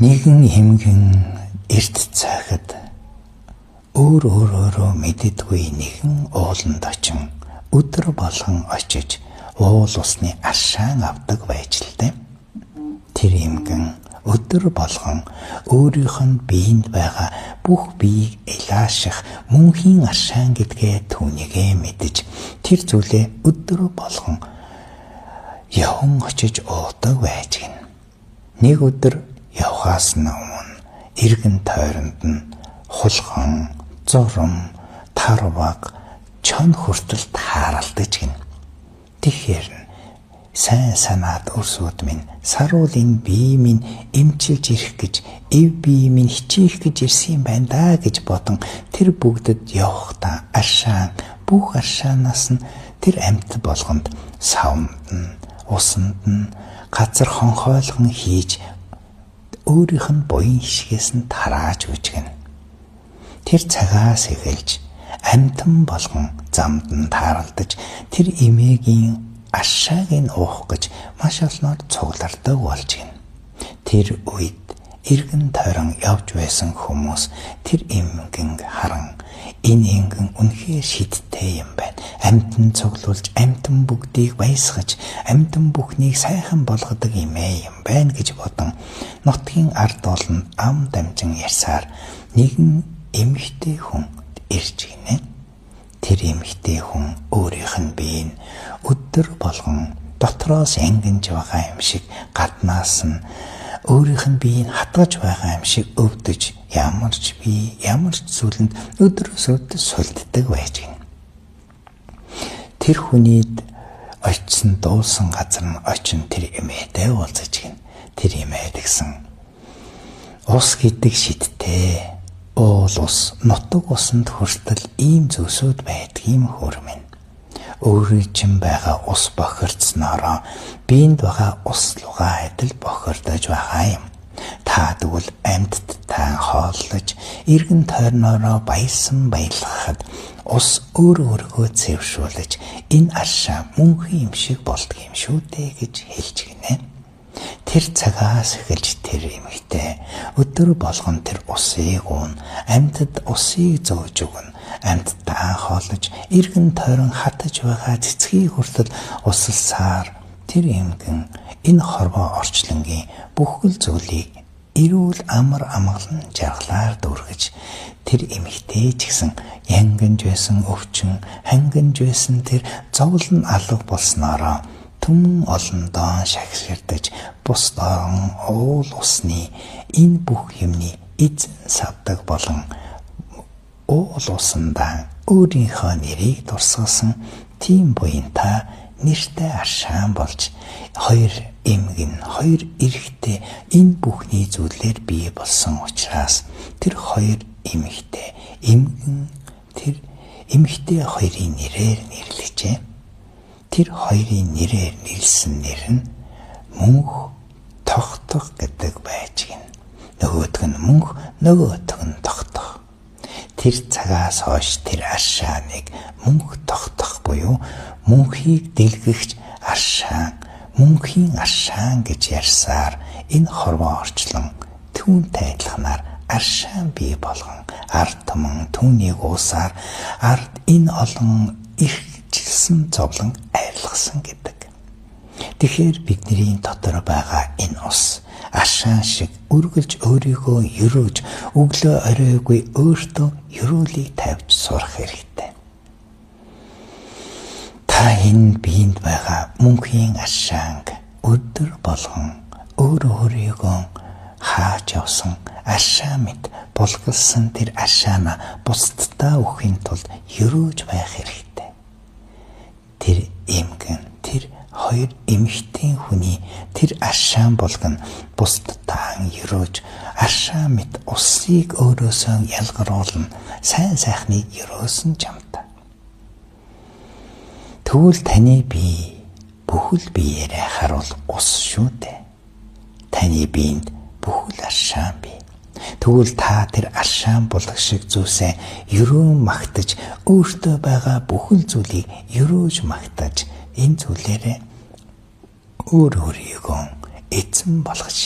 Нэгэн эмгэн эрт цайхад өөрөөрөө мэддэггүй нэгэн ууланд очин өдөр болгон очиж уул усны аршаан авдаг байж л дээ. Тэр эмгэн өдөр болгон өөрийнх нь биеинд байгаа бүх биеийг илааших мөнхийн аршаан гэдгээ түүнийгээ мэдэж тэр зүйлээ өдөр болгон яван очиж уудаг байж гин. Нэг өдөр явхаас өмнө эргэн тойронд нь хулган, зурм, тарваг, чон хүртэл тааралдаж гин. Тэгэхээр сайн санаад өрсөд минь саруулын бие минь эмчилж ирэх гэж эв бие минь хичээх гэж ирсэн юм байна да гэж бодон тэр бүгдэд явхдаа аршаан бүх аршаанаас нь тэр амьд болгонд савнд нь усанд нь газар хонхойлгон хийж өөрийнх нь буян хишгээс нь тарааж үжгэн. Тэр цагаас эхэлж амьтан болгон замд нь тааралдаж тэр эмээгийн аршааг нь уух гэж маш олноор цуглардаг болж гин. Тэр үед эргэн тойрон явж байсан хүмүүс тэр эмгэнг харан энэ эмгэн үнэхээр шидтэй юм байна. Амьтан цуглуулж амьтан бүгдийг баясгаж амьтан бүхнийг сайхан болгодог эмээ юм байна гэж бодон нутгийн ард олон ам дамжин ярьсаар нэгэн эмэгтэй хүн ирж гинэ. Тэр эмэгтэй хүн өөрийнх нь биеийг өдөр болгон дотроос янгинж байгаа юм шиг гаднаас нь өөрийнх нь биеийг хатгаж байгаа юм шиг өвдөж ямар ч зүйлэнд өдрөөс өдөр сулддаг байж гин. Тэр хүнийд очисон дуулсан газар нь очин тэр эмээтэй уулзаж гин. Тэр эмээд гэсэн ус гэдэг шидтэй уул ус нутаг усанд хүртэл ийм зүйлсүүд байдгийм хөрмөн. Өөрийн чинь байгаа ус бохирдсноороо биеинд байгаа ус лугаа адил бохирдож байгаа юм. Та тэгвэл амьтд таан хооллож эргэн тойрноороо баясан баялгахад ус өөрөөргөө цэвшүүлж энэ аршаа мөнхийн юм шиг болдгийм шүү дээ гэж хэлж гинэ. Тэр цагаас эхэлж тэр эмэгтэй өдөр болгон тэр усыг уун, амьтад усыг зөөж өгнө. Амьтдаа хоолж эргэн тойрон хатаж байгаа цэцгийг хүртэл усалсаар тэр эмгэн энэ хорвоо орчлонгийн бүхэл зүйлийг эрүүл амар амгалан жаргалаар дүүргэж тэр эмэгтэй ч гэсэн янгинж байсан өвчин, хангинж байсан тэр зовлон алга болсноороо түмэн олондоо шагширдаж бусдaan уул усны энэ бүх юмны эзэн савдаг болон уул усандаа өөрийнхөө нэрийг дурсгасан тийм буянтай нэртэй аршаан болж хоёр эмгэн хоёр эрэхтэй энэ бүхний зүйлээр бий болсон учраас тэр хоёр эмэгтэй эмгэн тэр эмэгтэй хоёрын нэрээр нэрлэжээ. Тэр хоёрын нэрээр нэрлсэн нэр нь мөнх тогтох гэдэг байж гин. Нөгөөх нь мөнх, нөгөөх нь тогтох. Тэр цагаас хойш тэр аршааныг мөнх тогтох буюу мөнхийг дэлгэгч аршаан, мөнхийн аршаан гэж ярьсаар энэ хорвоо орчлон түүнтэй адилханаар аршаан бий болгон ард түмэн түүнийг уусаар ард энэ олон их жилсэн зовлон арилгасан гэдэг. Тэгэхээр бидний дотор байгаа энэ ус аршаан шиг үргэлж өөрийгөө ерөөж өглөө оройгүй өөртөө ерөөлийг тавьж сурах хэрэгтэй. Та энэ биеинд байгаа мөнхийн аршаанг өдөр болгон өөрийгөө хааж явсан аршаан мэт булгалсан тэр аршаана бусдадаа өгөхийн тулд ерөөж байх хэрэгтэй. Тэр эмгэн тэр хоёр эмэгтэй хүний тэр аршаан болгон бусдадаа ерөөж аршаан мэт усыг өөрөөсөө ялгаруулна сайн сайхныг ерөөсөн чамтай. Тэгвэл таны бие бүхэл биеэрээ харуул ус шүү дээ. Таны биеинд бүхэл аршаан бий. Тэгвэл та тэр аршаан булгах шиг зүйлсээ ерөөн магтаж өөртөө байгаа бүхэл зүйлийг ерөөж магтаж энэ зүйлээрээ өөрийгөө эзэн болгож